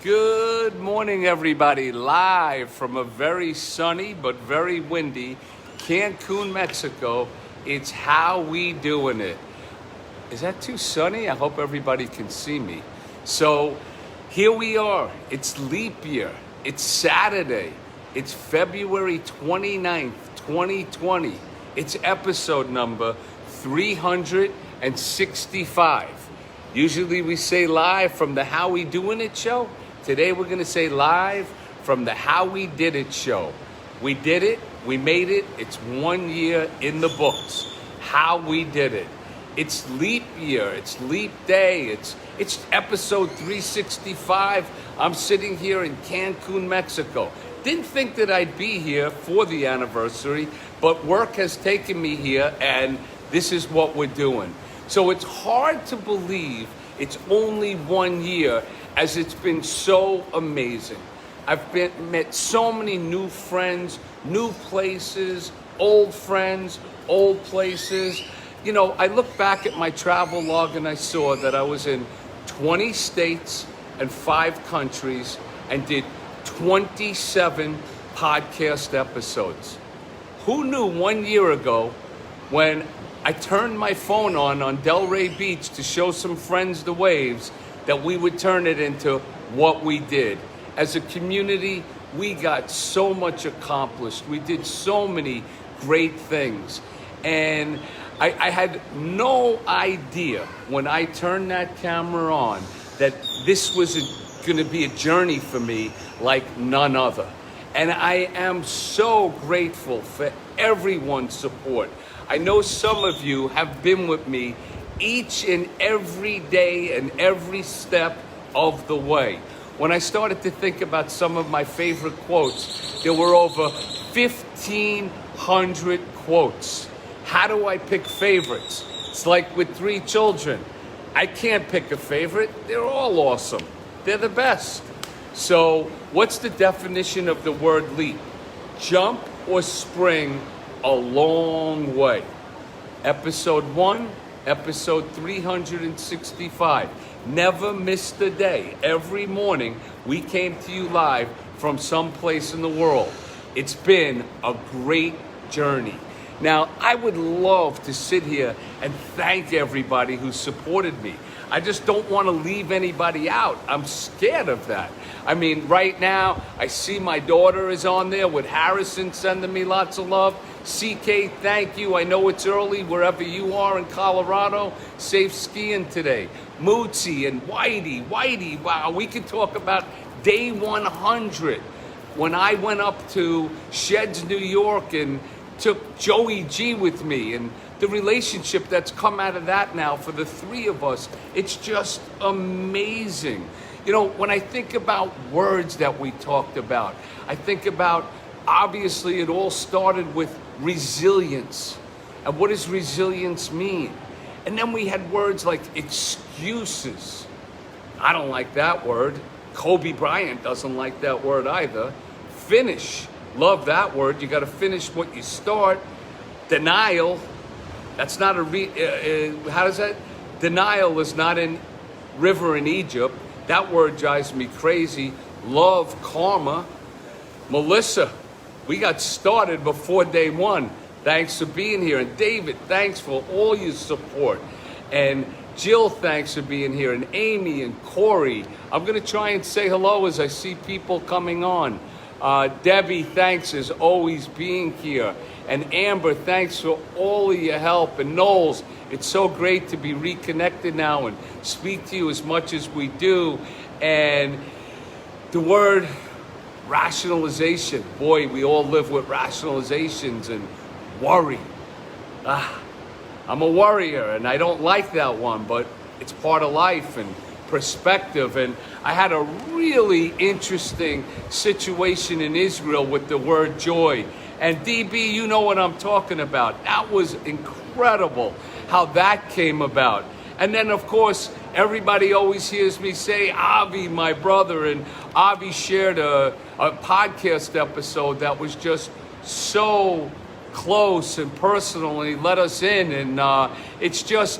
Good morning, everybody. Live from a very sunny but very windy Cancun, Mexico. It's How We Doing It. Is that too sunny? I hope everybody can see me. So here we are. It's leap year. It's Saturday. It's February 29th, 2020. It's episode number 365. Usually we say live from the How We Doing It show. Today we're going to say live from the How We Did It show. We did it. We made it. It's 1 year in the books. How we did it. It's leap year. It's leap day. It's episode 365. I'm sitting here in Cancun, Mexico. Didn't think that I'd be here for the anniversary, but work has taken me here, and this is what we're doing. So it's hard to believe it's only 1 year, as it's been so amazing. I've met so many new friends, new places, old friends, old places. You know, I look back at my travel log and I saw that I was in 20 states and 5 countries and did 27 podcast episodes. Who knew 1 year ago, when I turned my phone on Delray Beach to show some friends the waves, that we would turn it into what we did. As a community, we got so much accomplished. We did so many great things. And I had no idea when I turned that camera on that this was going to be a journey for me like none other. And I am so grateful for everyone's support. I know some of you have been with me each and every day and every step of the way. When I started to think about some of my favorite quotes, there were over 1,500 quotes. How do I pick favorites? It's like with 3 children. I can't pick a favorite. They're all awesome. They're the best. So what's the definition of the word leap? Jump or spring a long way. Episode 1, episode 365. Never missed a day. Every morning we came to you live from someplace in the world. It's been a great journey. Now, I would love to sit here and thank everybody who supported me. I just don't want to leave anybody out. I'm scared of that. I mean, right now, I see my daughter is on there with Harrison sending me lots of love. CK, thank you. I know it's early wherever you are in Colorado. Safe skiing today. Mootsie and Whitey, wow, we could talk about day 100. When I went up to Sheds, New York and took Joey G with me, and the relationship that's come out of that now for the 3 of us, it's just amazing. You know, when I think about words that we talked about, I think about, obviously, it all started with resilience. And what does resilience mean? And then we had words like excuses. I don't like that word. Kobe Bryant doesn't like that word either. Finish. Love that word. You got to finish what you start. Denial. That's not how does that? Denial is not in river in Egypt. That word drives me crazy. Love, karma. Melissa, we got started before day 1. Thanks for being here. And David, thanks for all your support. And Jill, thanks for being here. And Amy and Corey. I'm going to try and say hello as I see people coming on. Debbie, thanks as always being here. And Amber, thanks for all of your help. And Knowles, it's so great to be reconnected now and speak to you as much as we do. And the word rationalization. Boy, we all live with rationalizations and worry. I'm a worrier, and I don't like that one, but it's part of life and perspective. And I had a really interesting situation in Israel with the word joy. And DB, you know what I'm talking about. That was incredible how that came about. And then, of course, everybody always hears me say, Avi, my brother, and Avi shared a podcast episode that was just so close and personal, and he let us in, and it's just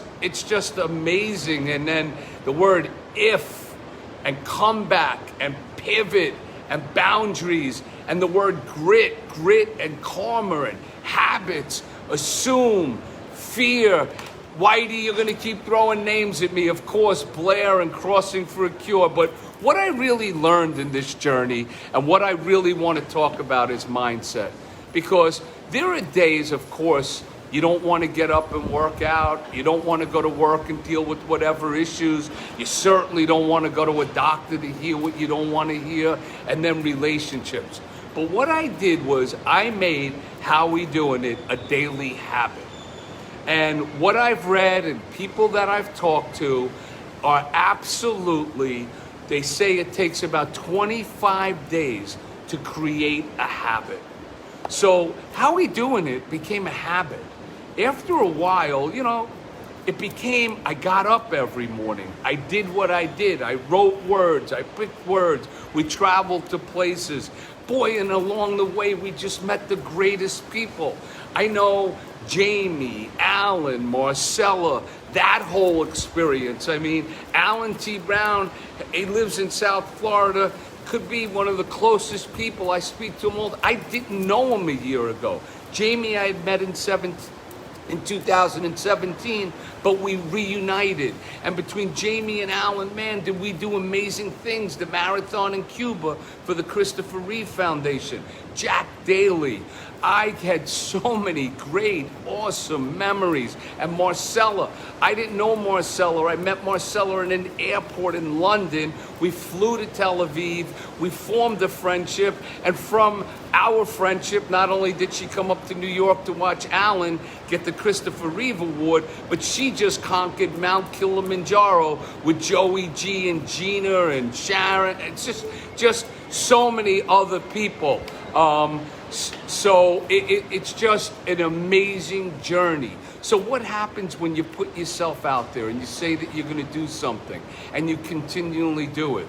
amazing. And then the word if and comeback and pivot and boundaries and the word grit and karma and habits, assume, fear. Whitey, you're going to keep throwing names at me. Of course, Blair and Crossing for a Cure. But what I really learned in this journey and what I really want to talk about is mindset. Because there are days, of course, you don't want to get up and work out. You don't want to go to work and deal with whatever issues. You certainly don't want to go to a doctor to hear what you don't want to hear. And then relationships. But what I did was I made HowieDoinIt a daily habit. And what I've read and people that I've talked to are absolutely, they say it takes about 25 days to create a habit. So HowieDoinIt became a habit. After a while, it became, I got up every morning. I did what I did. I wrote words. I picked words. We traveled to places. Boy, and along the way, we just met the greatest people. I know Jamie, Alan, Marcella, that whole experience. I mean, Alan T. Brown, he lives in South Florida, could be one of the closest people. I speak to him all. I didn't know him a year ago. Jamie, I had met in 2017, but we reunited. And between Jamie and Alan, man, did we do amazing things. The marathon in Cuba for the Christopher Reeve Foundation. Jack Daly. I had so many great, awesome memories. And Marcella, I didn't know Marcella. I met Marcella in an airport in London. We flew to Tel Aviv. We formed a friendship. And from our friendship, not only did she come up to New York to watch Alan get the Christopher Reeve Award, but she just conquered Mount Kilimanjaro with Joey G and Gina and Sharon. It's just so many other people. So it's just an amazing journey. So what happens when you put yourself out there and you say that you're going to do something and you continually do it?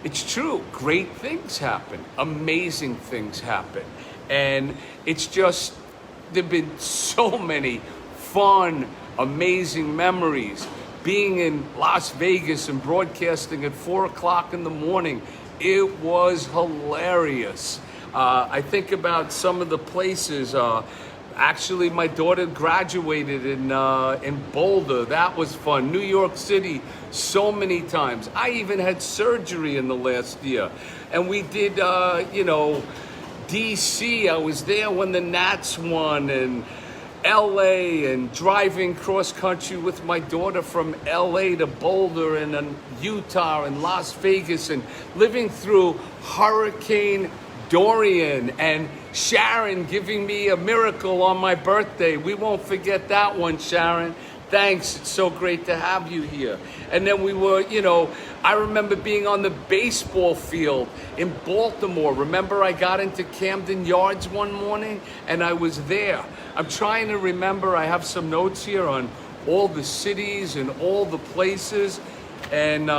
It's true. Great things happen. Amazing things happen. And it's just, there have been so many fun, amazing memories. Being in Las Vegas and broadcasting at 4 o'clock in the morning, it was hilarious. I think about some of the places. Actually, my daughter graduated in Boulder. That was fun. New York City, so many times. I even had surgery in the last year. And we did, DC. I was there when the Nats won, and LA, and driving cross country with my daughter from LA to Boulder and Utah and Las Vegas, and living through Hurricane Dorian and Sharon giving me a miracle on my birthday. We won't forget that one, Sharon. Thanks. It's so great to have you here. And then we were, I remember being on the baseball field in Baltimore. Remember, I got into Camden Yards one morning and I was there. I'm trying to remember. I have some notes here on all the cities and all the places. And,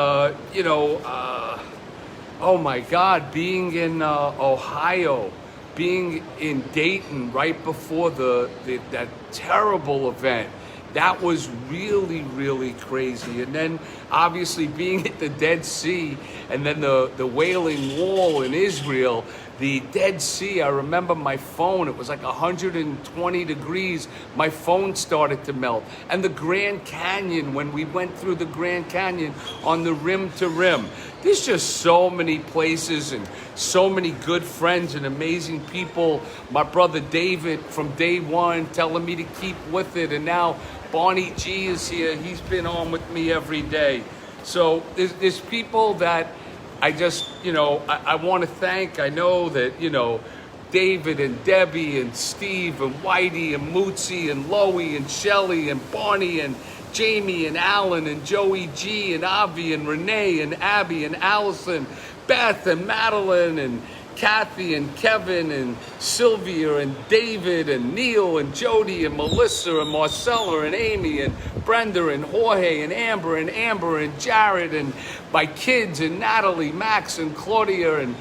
oh my God, being in Ohio, being in Dayton right before that terrible event. That was really, really crazy. And then obviously being at the Dead Sea, and then the Wailing Wall in Israel, the Dead Sea, I remember my phone, it was like 120 degrees. My phone started to melt. And the Grand Canyon, when we went through the Grand Canyon on the rim to rim. There's just so many places and so many good friends and amazing people. My brother David from day one telling me to keep with it. And now Barney G is here. He's been on with me every day. So there's people that I just, I want to thank. I know that, David and Debbie and Steve and Whitey and Mootsie and Loie and Shelly and Barney and Jamie and Alan and Joey G and Avi and Renee and Abby and Allison, Beth and Madeline and Kathy and Kevin and Sylvia and David and Neil and Jody and Melissa and Marcella and Amy and Brenda and Jorge and Amber and Jared and my kids and Natalie, Max and Claudia and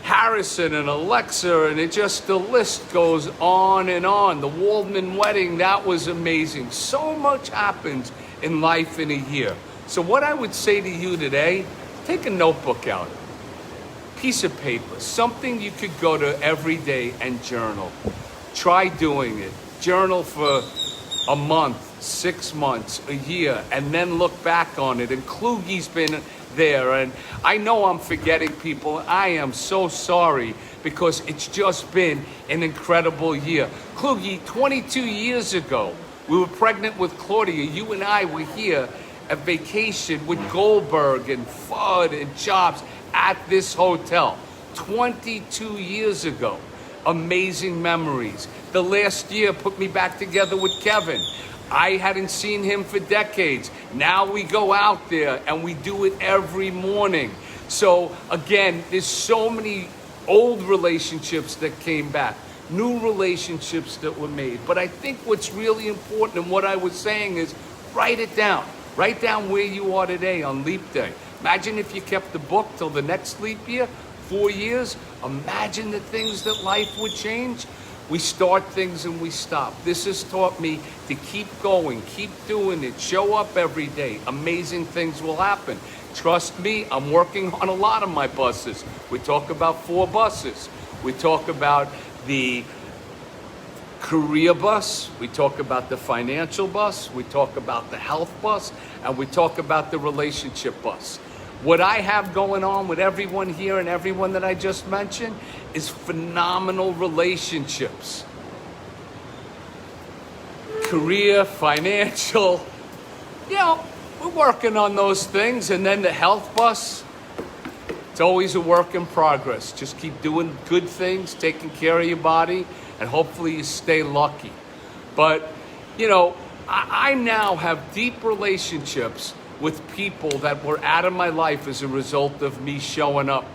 Harrison and Alexa, and the list goes on and on. The Waldman wedding, that was amazing. So much happens in life in a year. So what I would say to you today take a notebook out, piece of paper, something you could go to every day and journal. Try doing it. Journal for a month, 6 months, a year, and then look back on it. And Kluge's been there, and I know I'm forgetting people. I am so sorry, because it's just been an incredible year. Kluge, 22 years ago, we were pregnant with Claudia. You and I were here at vacation with Goldberg and Fudd and Jobs at this hotel. 22 years ago. Amazing memories. The last year put me back together with Kevin. I hadn't seen him for decades. Now we go out there and we do it every morning. So again, there's so many old relationships that came back, new relationships that were made. But I think what's really important, and what I was saying, is write it down. Write down where you are today on Leap Day. Imagine if you kept the book till the next leap year, 4 years. Imagine the things that life would change. We start things and we stop. This has taught me to keep going, keep doing it, show up every day. Amazing things will happen. Trust me, I'm working on a lot of my buses. We talk about 4 buses. We talk about the career bus, we talk about the financial bus, we talk about the health bus, and we talk about the relationship bus. What I have going on with everyone here and everyone that I just mentioned is phenomenal relationships. Career, financial, we're working on those things. And then the health bus, it's always a work in progress. Just keep doing good things, taking care of your body, and hopefully you stay lucky. But, I now have deep relationships with people that were out of my life as a result of me showing up.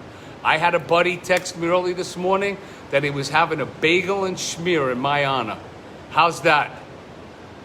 I had a buddy text me early this morning that he was having a bagel and schmear in my honor. How's that?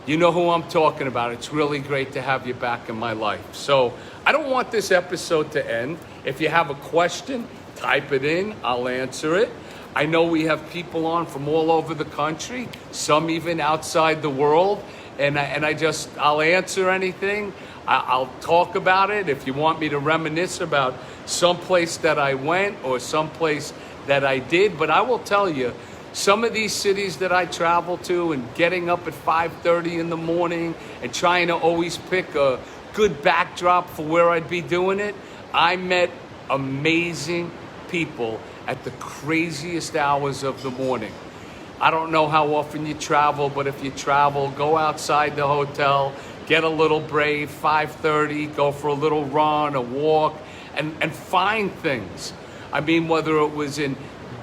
You know who I'm talking about. It's really great to have you back in my life. So I don't want this episode to end. If you have a question, type it in. I'll answer it. I know we have people on from all over the country, some even outside the world, and I'll answer anything. I'll talk about it. If you want me to reminisce about someplace that I went or someplace that I did, but I will tell you, some of these cities that I travel to, and getting up at 5:30 in the morning and trying to always pick a good backdrop for where I'd be doing it, I met amazing people at the craziest hours of the morning. I don't know how often you travel, but if you travel, go outside the hotel, get a little brave, 5:30, go for a little run, a walk, and find things. I mean, whether it was in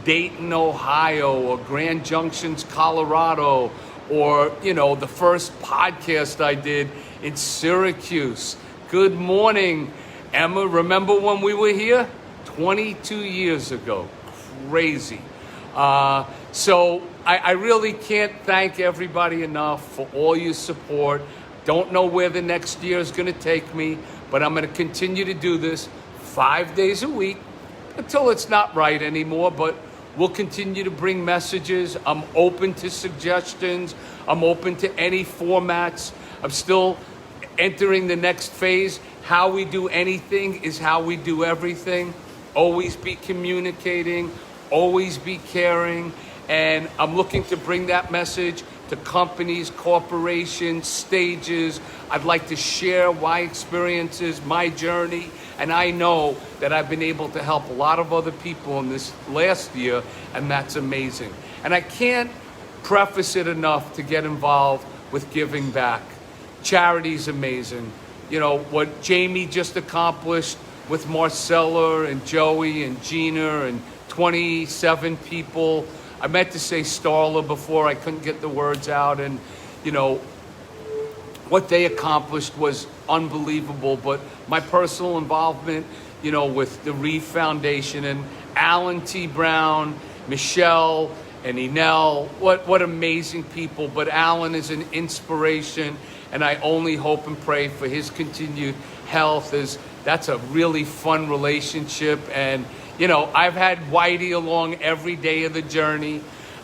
Dayton, Ohio, or Grand Junctions, Colorado, or, the first podcast I did in Syracuse. Good morning, Emma. Remember when we were here? 22 years ago. Crazy. So I really can't thank everybody enough for all your support. Don't know where the next year is going to take me, but I'm going to continue to do this 5 days a week until it's not right anymore, but we'll continue to bring messages. I'm open to suggestions. I'm open to any formats. I'm still entering the next phase. How we do anything is how we do everything. Always be communicating, always be caring, and I'm looking to bring that message to companies, corporations, stages. I'd like to share my experiences, my journey, and I know that I've been able to help a lot of other people in this last year, and that's amazing. And I can't preface it enough to get involved with giving back. Charity's amazing. What Jamie just accomplished with Marcella and Joey and Gina and 27 people. I meant to say Starla before, I couldn't get the words out, and what they accomplished was unbelievable. But my personal involvement, with the Reeve Foundation and Alan T. Brown, Michelle and Enel, what amazing people. But Alan is an inspiration, and I only hope and pray for his continued health. That's a really fun relationship. And, I've had Whitey along every day of the journey.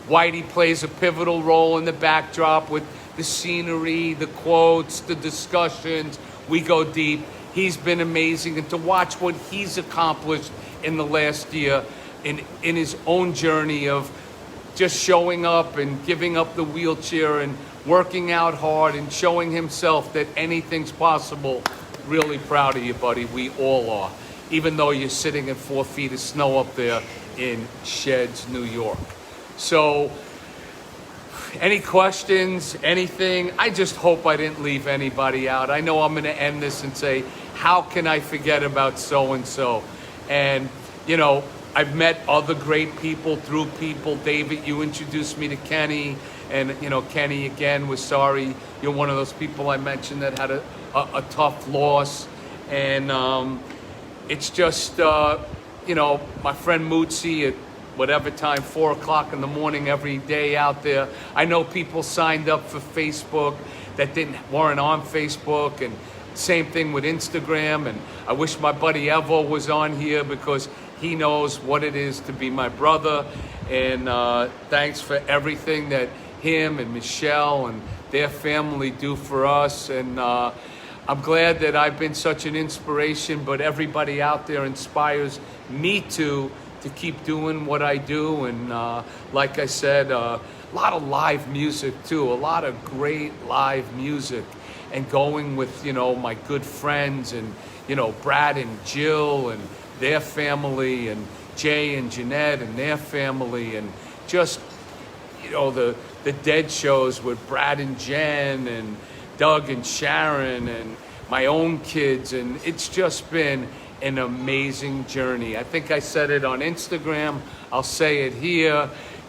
Whitey plays a pivotal role in the backdrop with the scenery, the quotes, the discussions. We go deep. He's been amazing, and to watch what he's accomplished in the last year in his own journey of just showing up and giving up the wheelchair and working out hard and showing himself that anything's possible. Really proud of you, buddy. We all are. Even though you're sitting in 4 feet of snow up there in Sheds, New York. So, any questions, anything? I just hope I didn't leave anybody out. I know I'm going to end this and say, how can I forget about so-and-so? And, you know, I've met other great people through people. David, you introduced me to Kenny. And, you know, Kenny, again, was sorry. You're one of those people I mentioned that had a tough loss. And it's just, you know, my friend Mootsie at whatever time, 4 o'clock in the morning every day out there. I know people signed up for Facebook that weren't on Facebook, and same thing with Instagram. And I wish my buddy Evo was on here because he knows what it is to be my brother. And thanks for everything that him and Michelle and their family do for us. And I'm glad that I've been such an inspiration, but everybody out there inspires me to keep doing what I do. And like I said, a lot of live music too, a lot of great live music, and going with, you know, my good friends and, you know, Brad and Jill and their family, and Jay and Jeanette and their family, and just, you know, the Dead shows with Brad and Jen and Doug and Sharon and my own kids. And it's just been an amazing journey. I think I said it on Instagram. I'll say it here.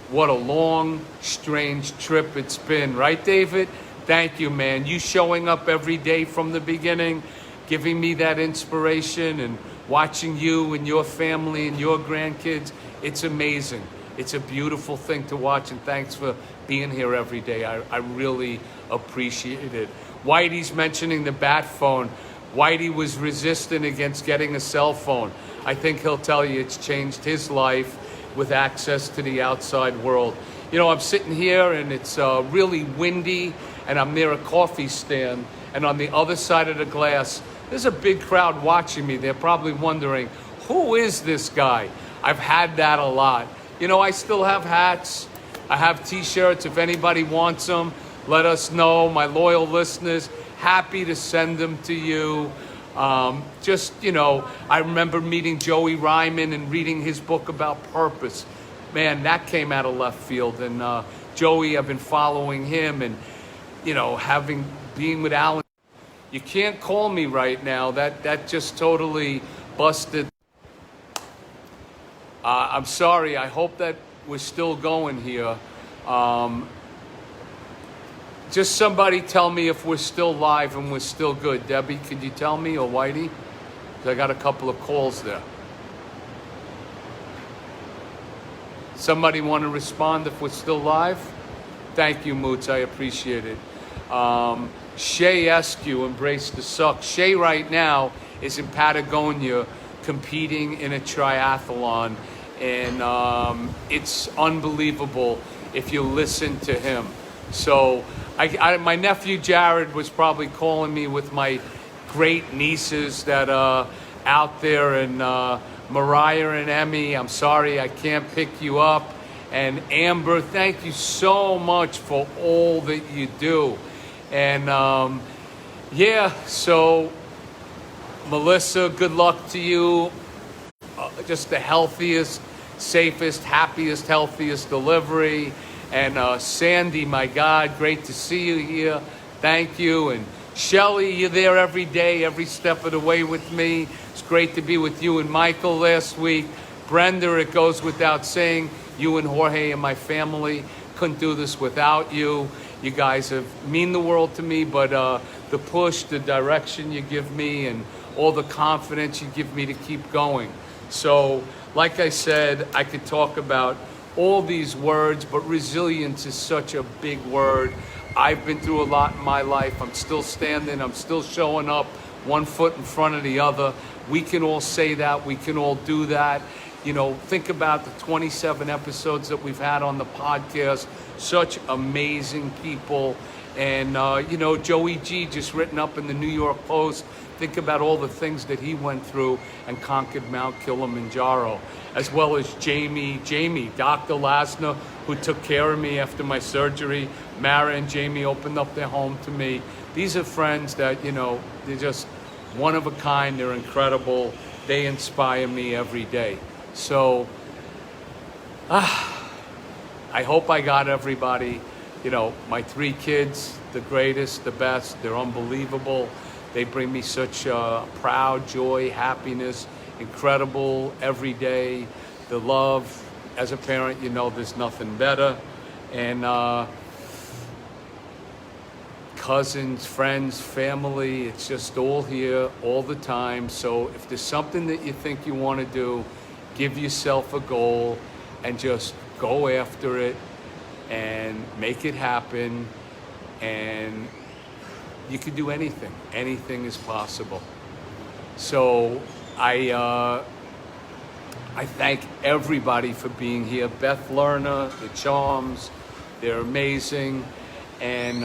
What a long, strange trip it's been. Right, David? Thank you, man. You showing up every day from the beginning, giving me that inspiration, and watching you and your family and your grandkids. It's amazing. It's a beautiful thing to watch, and thanks for being here every day. I really appreciate it. Whitey's mentioning the bat phone. Whitey was resistant against getting a cell phone. I think he'll tell you it's changed his life with access to the outside world. You know, I'm sitting here and it's really windy, and I'm near a coffee stand, and on the other side of the glass, there's a big crowd watching me. They're probably wondering, who is this guy? I've had that a lot. You know, I still have hats. I have t-shirts. If anybody wants them, let us know. My loyal listeners, happy to send them to you. Just, you know, I remember meeting Joey Ryman and reading his book about purpose. Man, that came out of left field. And Joey, I've been following him, and, you know, being with Alan. You can't call me right now. That just totally busted. I'm sorry. I hope that we're still going here. Just somebody tell me if we're still live and we're still good. Debbie, could you tell me, or Whitey? 'Cause I got a couple of calls there. Somebody want to respond if we're still live? Thank you, Moots. I appreciate it. Shay Eskew, Embrace the Suck. Shay right now is in Patagonia competing in a triathlon, and it's unbelievable if you listen to him. So my nephew Jared was probably calling me with my great nieces that are out there, and Mariah and Emmy, I'm sorry I can't pick you up. And Amber, thank you so much for all that you do. And yeah, so Melissa, good luck to you. Just the healthiest, safest, happiest, healthiest delivery. And Sandy, my God, great to see you here. Thank you. And Shelly, you're there every day, every step of the way with me. It's great to be with you and Michael last week. Brenda, it goes without saying, you and Jorge and my family, couldn't do this without you. You guys mean the world to me, but the push, the direction you give me, and all the confidence you give me to keep going. So, like I said, I could talk about all these words, but resilience is such a big word. I've been through a lot in my life. I'm still standing. I'm still showing up, one foot in front of the other. We can all say that. We can all do that. You know, think about the 27 episodes that we've had on the podcast. Such amazing people. And, you know, Joey G just written up in the New York Post. Think about all the things that he went through and conquered Mount Kilimanjaro, as well as Jamie, Dr. Lasner, who took care of me after my surgery. Mara and Jamie opened up their home to me. These are friends that, you know, they're just one of a kind. They're incredible. They inspire me every day. So, I hope I got everybody. You know, my 3 kids, the greatest, the best. They're unbelievable. They bring me such proud joy, happiness, incredible every day. The love. As a parent, you know there's nothing better. And cousins, friends, family, it's just all here all the time. So if there's something that you think you want to do, give yourself a goal and just go after it and make it happen. And you can do anything. Anything is possible. So I thank everybody for being here. Beth Lerner, the Charms, they're amazing. And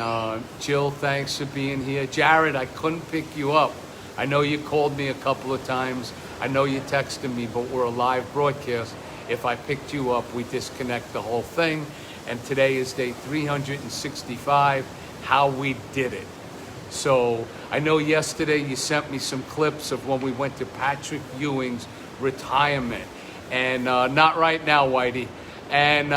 Jill, thanks for being here. Jared, I couldn't pick you up. I know you called me a couple of times. I know you texted me, but we're a live broadcast. If I picked you up, we disconnect the whole thing. And today is day 365, how we did it. So I know yesterday you sent me some clips of when we went to Patrick Ewing's retirement. And not right now, Whitey. And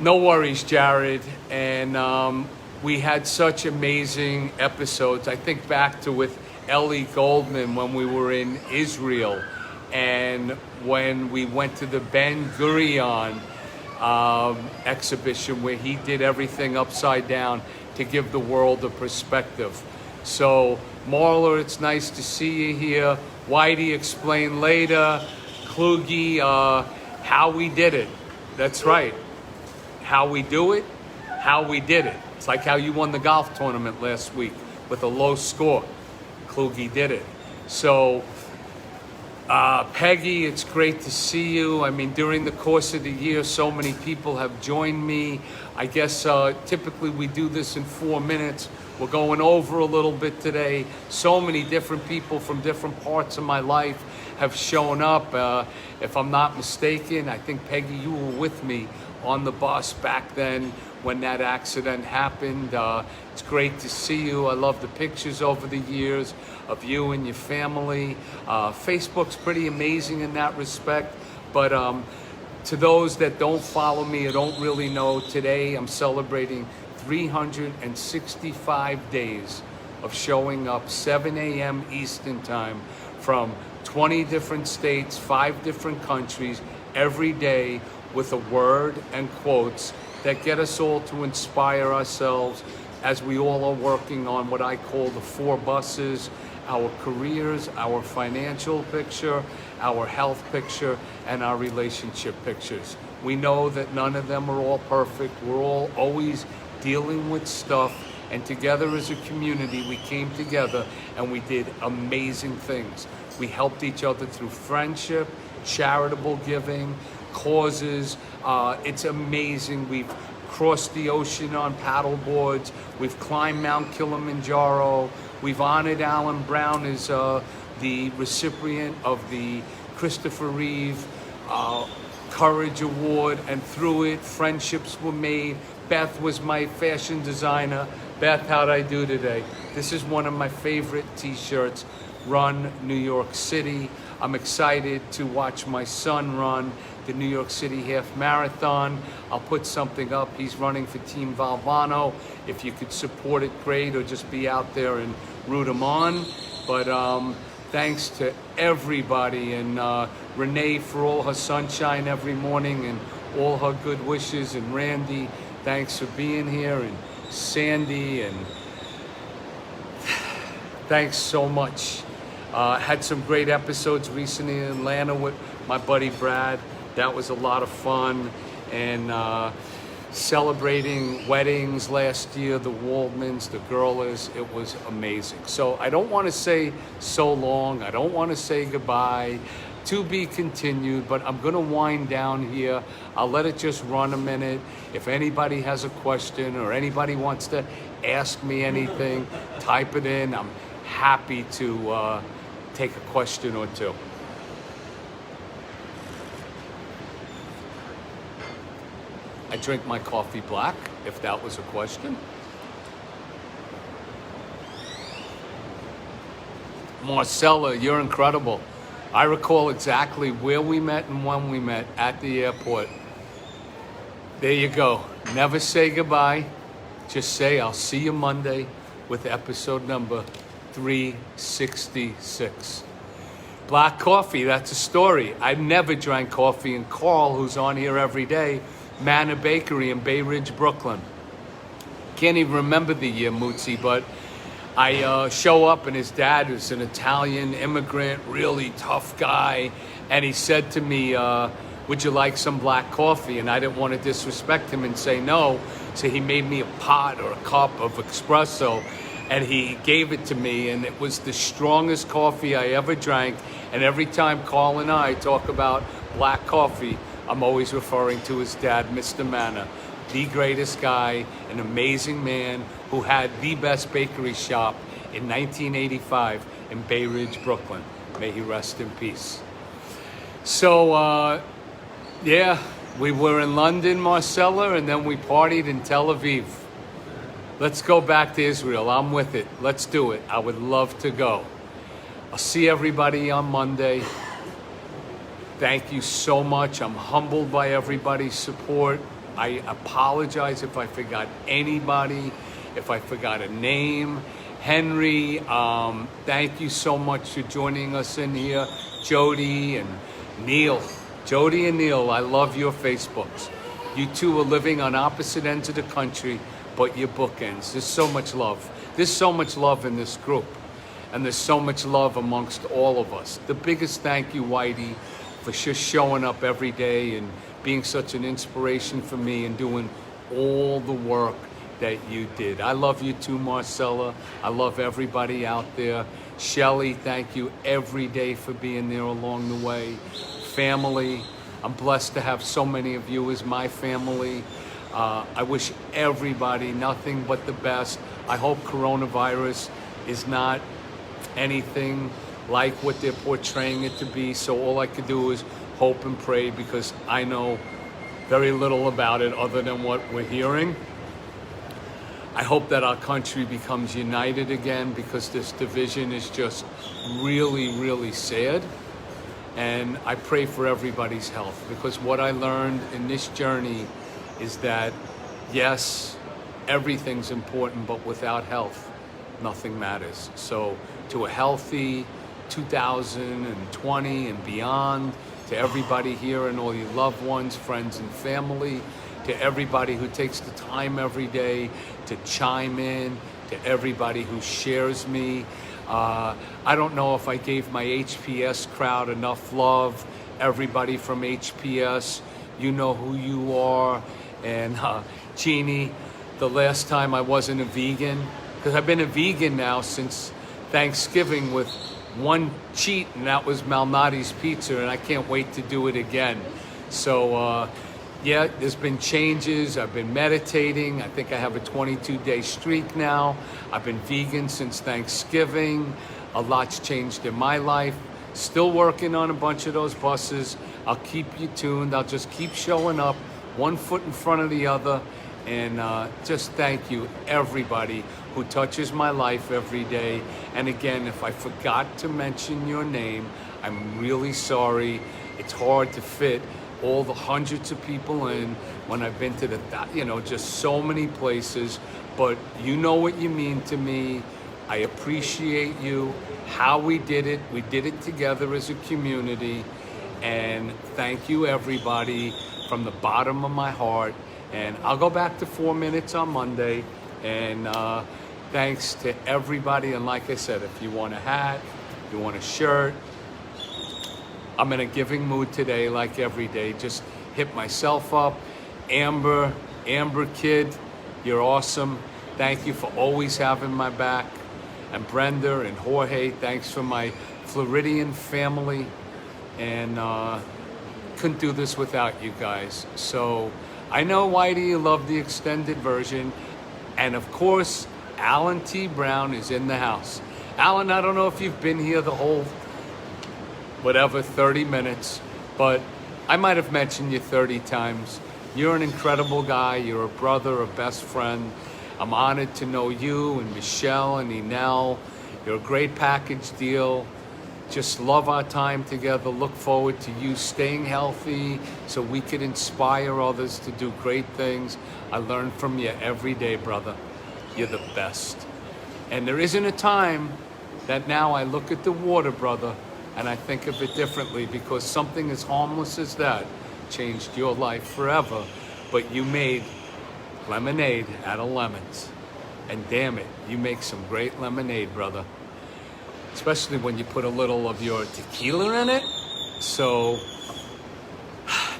no worries, Jared. And we had such amazing episodes. I think back to with Ellie Goldman when we were in Israel and when we went to the Ben Gurion exhibition where he did everything upside down to give the world a perspective. So, Marla, it's nice to see you here. Whitey, explain later. Kluge, how we did it. That's right. How we do it, how we did it. It's like how you won the golf tournament last week with a low score. Kluge did it. So, Peggy, it's great to see you. I mean, during the course of the year, so many people have joined me. I guess typically we do this in 4 minutes. We're going over a little bit today. So many different people from different parts of my life have shown up. If I'm not mistaken, I think, Peggy, you were with me on the bus back then when that accident happened. It's great to see you. I love the pictures over the years of you and your family. Facebook's pretty amazing in that respect. But to those that don't follow me or don't really know, today I'm celebrating 365 days of showing up 7 a.m. Eastern time from 20 different states, 5 different countries, every day with a word and quotes that get us all to inspire ourselves as we all are working on what I call the 4 buses: our careers, our financial picture, our health picture, and our relationship pictures. We know that none of them are all perfect. We're all always dealing with stuff, and together as a community, we came together and we did amazing things. We helped each other through friendship, charitable giving, causes. It's amazing. We've crossed the ocean on paddle boards. We've climbed Mount Kilimanjaro. We've honored Alan Brown as the recipient of the Christopher Reeve Courage Award, and through it, friendships were made. Beth was my fashion designer. Beth, how'd I do today? This is one of my favorite t-shirts. Run New York City. I'm excited to watch my son run the New York City Half Marathon. I'll put something up. He's running for Team Valvano. If you could support it, great, or just be out there and root him on. But thanks to everybody, and Renee for all her sunshine every morning and all her good wishes, and Randy, thanks for being here, and Sandy, and thanks so much. Had some great episodes recently in Atlanta with my buddy Brad. That was a lot of fun. And celebrating weddings last year, the Waldmans, the Girlers, it was amazing. So I don't want to say so long. I don't want to say goodbye. to be continued, but I'm gonna wind down here. I'll let it just run a minute. If anybody has a question or anybody wants to ask me anything, type it in. I'm happy to take a question or two. I drink my coffee black, if that was a question. Marcella, you're incredible. I recall exactly where we met and when we met at the airport. There you go. Never say goodbye. Just say, I'll see you Monday with episode number 366. Black coffee, that's a story. I never drank coffee, and Carl, who's on here every day, Manor Bakery in Bay Ridge, Brooklyn. Can't even remember the year, Mootsie, but I show up, and his dad is an Italian immigrant, really tough guy, and he said to me, would you like some black coffee? And I didn't want to disrespect him and say no, so he made me a pot or a cup of espresso, and he gave it to me, and it was the strongest coffee I ever drank. And every time Carl and I talk about black coffee, I'm always referring to his dad, Mr. Manor, the greatest guy, an amazing man who had the best bakery shop in 1985 in Bay Ridge, Brooklyn. May he rest in peace. So, yeah, we were in London, Marcella, and then we partied in Tel Aviv. Let's go back to Israel. I'm with it. Let's do it. I would love to go. I'll see everybody on Monday. Thank you so much. I'm humbled by everybody's support. I apologize if I forgot anybody, if I forgot a name. Henry, thank you so much for joining us in here. Jody and Neil. Jody and Neil, I love your Facebooks. You two are living on opposite ends of the country, but your bookends. There's so much love. There's so much love in this group. And there's so much love amongst all of us. The biggest thank you, Whitey, for just showing up every day and being such an inspiration for me and doing all the work that you did. I love you too, Marcella. I love everybody out there. Shelly, thank you every day for being there along the way. Family, I'm blessed to have so many of you as my family. I wish everybody nothing but the best. I hope coronavirus is not anything like what they're portraying it to be. So all I could do is hope and pray, because I know very little about it other than what we're hearing. I hope that our country becomes united again, because this division is just really, really sad. And I pray for everybody's health, because what I learned in this journey is that, yes, everything's important, but without health, nothing matters. So to a healthy 2020 and beyond, to everybody here and all your loved ones, friends and family, to everybody who takes the time every day to chime in, to everybody who shares me. I don't know if I gave my HPS crowd enough love. Everybody from HPS, you know who you are. And Jeannie, the last time I wasn't a vegan, because I've been a vegan now since Thanksgiving with one cheat, and that was Malnati's Pizza, and I can't wait to do it again. So yeah, there's been changes. I've been meditating. I think I have a 22-day streak now. I've been vegan since Thanksgiving. A lot's changed in my life. Still working on a bunch of those buses. I'll keep you tuned. I'll just keep showing up, one foot in front of the other. And just thank you, everybody who touches my life every day. And again, if I forgot to mention your name, I'm really sorry. It's hard to fit all the hundreds of people in when I've been to the, just so many places. But you know what you mean to me. I appreciate you, how we did it. We did it together as a community. And thank you, everybody, from the bottom of my heart. And I'll go back to 4 minutes on Monday. And thanks to everybody. And like I said, if you want a hat, if you want a shirt, I'm in a giving mood today, like every day. Just hit myself up. Amber Kid, you're awesome. Thank you for always having my back. And Brenda and Jorge, thanks for my Floridian family. and couldn't do this without you guys. So I know, Whitey, you love the extended version. And of course, Alan T. Brown is in the house. Alan, I don't know if you've been here the whole, 30 minutes, but I might have mentioned you 30 times. You're an incredible guy. You're a brother, a best friend. I'm honored to know you and Michelle and Enel. You're a great package deal. Just love our time together. Look forward to you staying healthy so we could inspire others to do great things. I learn from you every day, brother. You're the best. And there isn't a time that now I look at the water, brother, and I think of it differently, because something as harmless as that changed your life forever. But you made lemonade out of lemons. And damn it, you make some great lemonade, brother. Especially when you put a little of your tequila in it. So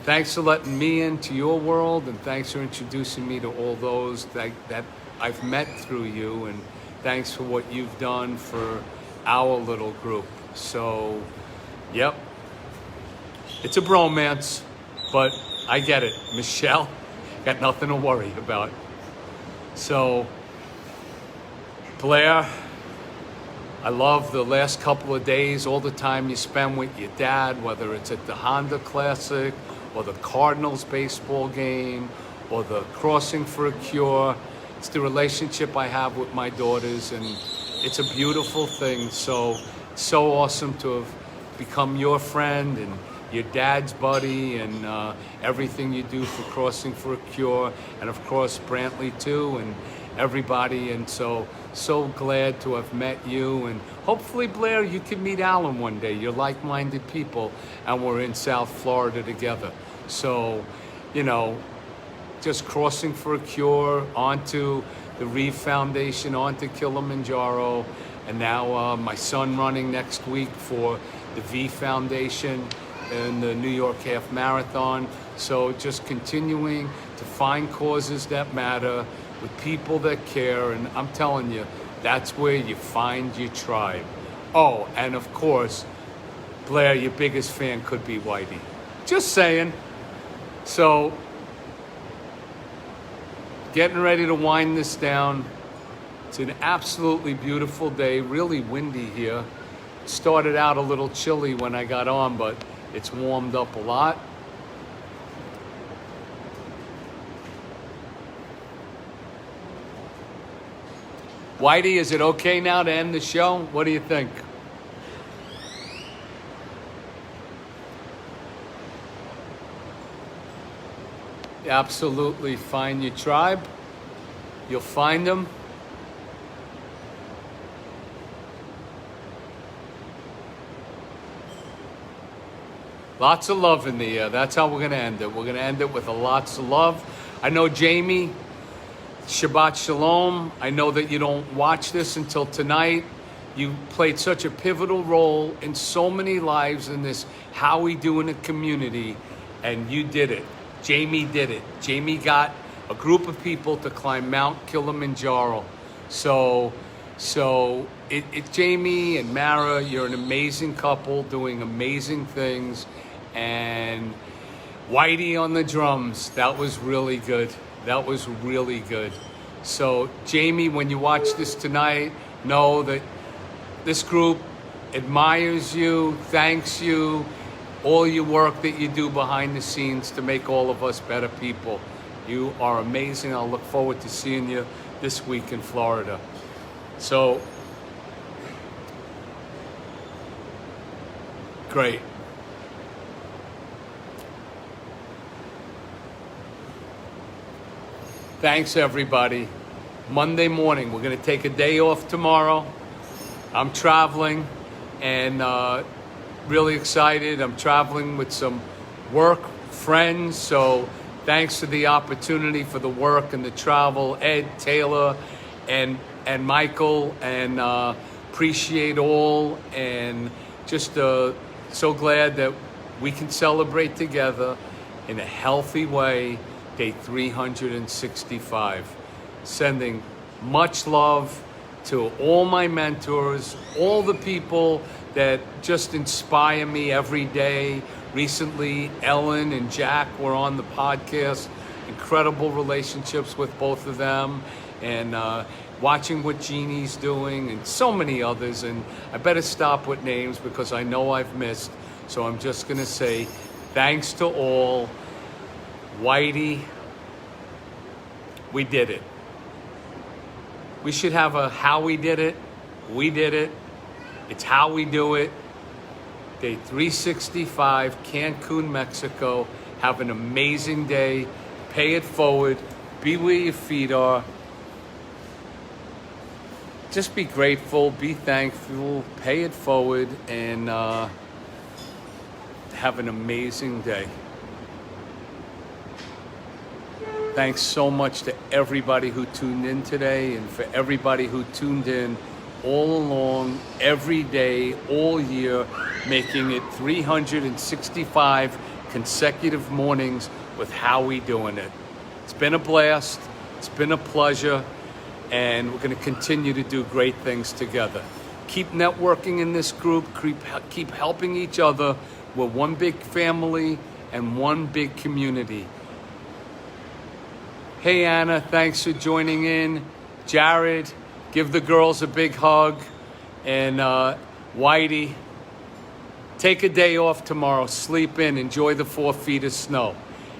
thanks for letting me into your world, and thanks for introducing me to all those that I've met through you, and thanks for what you've done for our little group. So, yep, it's a bromance, but I get it. Michelle, got nothing to worry about. So, Blair, I love the last couple of days, all the time you spend with your dad, whether it's at the Honda Classic or the Cardinals baseball game or the Crossing for a Cure. It's the relationship I have with my daughters, and it's a beautiful thing. So awesome to have become your friend and your dad's buddy, and everything you do for Crossing for a Cure, and of course Brantley too, and everybody. And so glad to have met you, and hopefully, Blair, you can meet Alan one day. You're like-minded people, and we're in South Florida together. So, just Crossing for a Cure, onto the Reeve Foundation, onto Kilimanjaro, and now my son running next week for the V Foundation in the New York Half Marathon. So just continuing to find causes that matter with people that care, and I'm telling you, that's where you find your tribe. Oh, and of course, Blair, your biggest fan could be Whitey. Just saying. So, getting ready to wind this down. It's an absolutely beautiful day, really windy here. Started out a little chilly when I got on, but it's warmed up a lot. Whitey, is it okay now to end the show? What do you think? Absolutely. Find your tribe. You'll find them. Lots of love in the air. That's how we're going to end it. We're going to end it with a lots of love. I know, Jamie, Shabbat Shalom. I know that you don't watch this until tonight. You played such a pivotal role in so many lives in this HowieDoinIt community, and you did it. Jamie did it. Jamie got a group of people to climb Mount Kilimanjaro. So Jamie and Mara, you're an amazing couple doing amazing things. And Whitey on the drums, that was really good. That was really good. So Jamie, when you watch this tonight, know that this group admires you, thanks you, all your work that you do behind the scenes to make all of us better people. You are amazing. I'll look forward to seeing you this week in Florida. So, great. Thanks, everybody. Monday morning, we're going to take a day off tomorrow. I'm traveling, and really excited. I'm traveling with some work friends, so thanks for the opportunity for the work and the travel, Ed, Taylor, and Michael, and appreciate all, and just so glad that we can celebrate together in a healthy way, day 365. Sending much love to all my mentors, all the people that just inspire me every day. Recently, Ellen and Jack were on the podcast. Incredible relationships with both of them, and watching what Jeannie's doing and so many others. And I better stop with names because I know I've missed. So I'm just gonna say thanks to all. Whitey, we did it. We should have a Howie did it. We did it. It's how we do it. Day 365, Cancun, Mexico. Have an amazing day. Pay it forward. Be where your feet are. Just be grateful. Be thankful. Pay it forward. And have an amazing day. Thanks so much to everybody who tuned in today, and for everybody who tuned in all along, every day, all year, making it 365 consecutive mornings with Howie Doing It. It's been a blast. It's been a pleasure. And we're going to continue to do great things together. Keep networking in this group. Keep helping each other. We're one big family and one big community. Hey, Anna, thanks for joining in. Jared, give the girls a big hug. And Whitey, take a day off tomorrow. Sleep in. Enjoy the 4 feet of snow.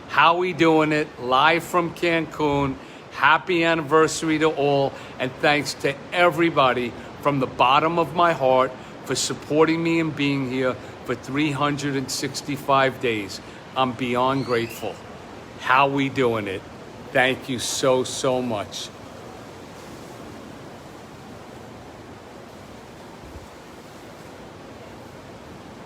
Howie Doing It, live from Cancun. Happy anniversary to all. And thanks to everybody from the bottom of my heart for supporting me and being here for 365 days. I'm beyond grateful. Howie Doing It. Thank you so, so much.